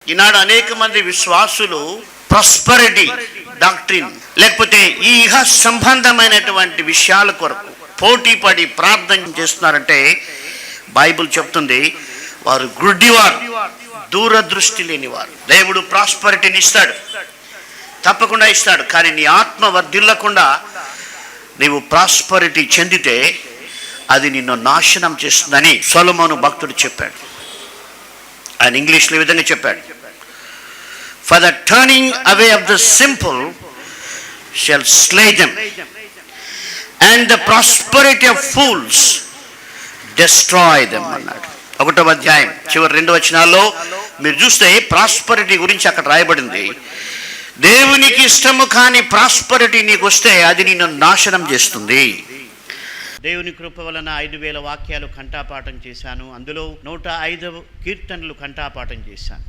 ఈనాడు అనేక మంది విశ్వాసులు ప్రాస్పరిటీ డాక్ట్రిన్ లేకపోతే ఈ ఇహ సంబంధమైనటువంటి విషయాల కొరకు పోటీ పడి ప్రార్థన చేస్తున్నారంటే బైబిల్ చెప్తుంది వారు గుడ్డివారు, దూరదృష్టి లేనివారు. దేవుడు ప్రాస్పరిటీని ఇస్తాడు, తప్పకుండా ఇస్తాడు. కానీ నీ ఆత్మ వర్ధిల్లకుండా నీవు ప్రాస్పరిటీ చెందితే అది నిన్ను నాశనం చేస్తుందని సొలొమోను భక్తుడు చెప్పాడు. ఆయన ఇంగ్లీష్లో ఈ విధంగా చెప్పాడు, for the turning away of the simple shall slay them and the prosperity of fools destroy them అన్నాడు. 1వ అధ్యాయం చివరి 2 వచనాల్లో మీరు చూస్తే ప్రాస్పరిటీ గురించి అక్కడ రాయబడింది. దేవునికి ఇష్టము కాని ప్రాస్పరిటీ నీకు వస్తే అది నిన్ను నాశనం చేస్తుంది. దేవుని కృప వలన 5000 వాక్యాలు కంఠాపాఠం చేశాను. అందులో 105 కీర్తనలు కంఠాపాఠం చేశాను.